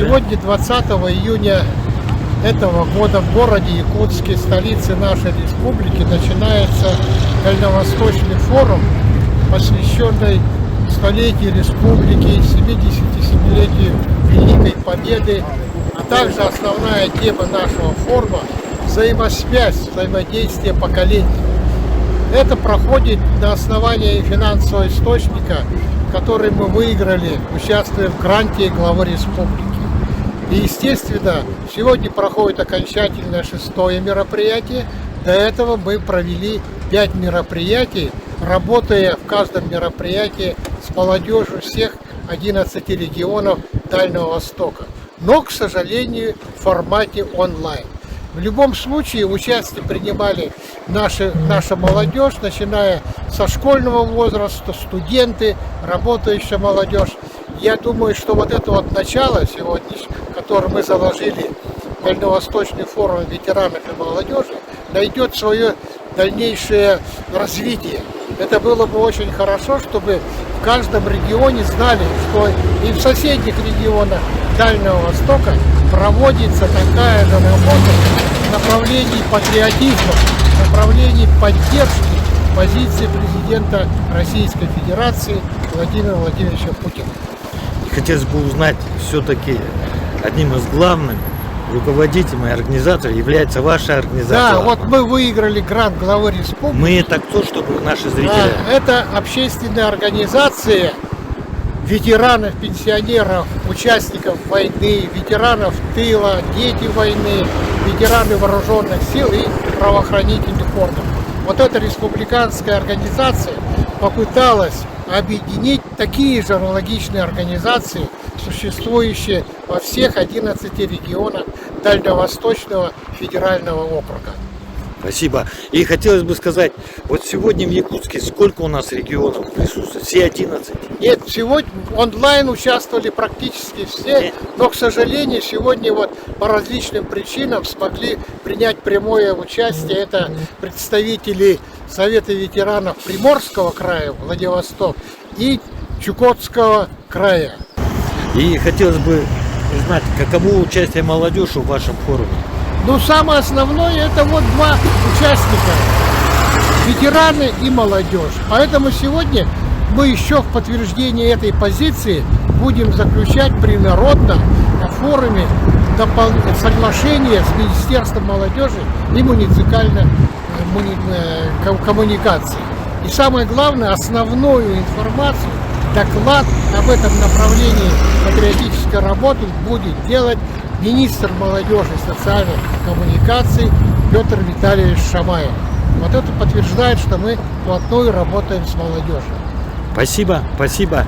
Сегодня, 20 июня этого года, в городе Якутске, столице нашей республики, начинается Дальневосточный форум, посвященный столетию республики, 77-летию Великой Победы, а также основная тема нашего форума – взаимосвязь, взаимодействие поколений. Это проходит на основании финансового источника, который мы выиграли, участвуя в гранте главы республики. И, естественно, сегодня проходит окончательное 6-е мероприятие. До этого мы провели 5 мероприятий, работая в каждом мероприятии с молодежью всех 11 регионов Дальнего Востока. Но, к сожалению, в формате онлайн. В любом случае участие принимали наша молодежь, начиная со школьного возраста, студенты, работающая молодежь. Я думаю, что вот это вот начало сегодняшнее, которое мы заложили в Дальневосточный форум ветеранов и молодежи, найдет свое дальнейшее развитие. Это было бы очень хорошо, чтобы в каждом регионе знали, что и в соседних регионах Дальнего Востока проводится такая же работа в направлении патриотизма, в направлении поддержки позиции президента Российской Федерации Владимира Владимировича Путина. Хотелось бы узнать, все-таки одним из главных руководителем и организатором является ваша организация. Да, вот мы выиграли грант главы республики. Мы это кто, чтобы наши зрители... Да, это общественная организация ветеранов, пенсионеров, участников войны, ветеранов тыла, дети войны, ветераны вооруженных сил и правоохранительных органов. Вот эта республиканская организация попыталась объединить такие же аналогичные организации, существующие во всех 11 регионах Дальневосточного федерального округа. Спасибо. И хотелось бы сказать, вот сегодня в Якутске сколько у нас регионов присутствует? Все 11? Нет, сегодня онлайн участвовали практически все, но, к сожалению, сегодня вот по различным причинам смогли принять прямое участие. Это представители Совета ветеранов Приморского края, Владивосток, и Чукотского края. И хотелось бы узнать, каково участие молодежи в вашем форуме? Ну, самое основное, это вот два участника, ветераны и молодежь. Поэтому сегодня мы еще в подтверждение этой позиции будем заключать принародно на форуме соглашение с Министерством молодежи и муниципальной коммуникации. И самое главное, основную информацию, доклад об этом направлении патриотической работы будет делать министр молодежи и социальных коммуникаций Петр Витальевич Шамаев. Вот это подтверждает, что мы вплотную работаем с молодежью. Спасибо, спасибо.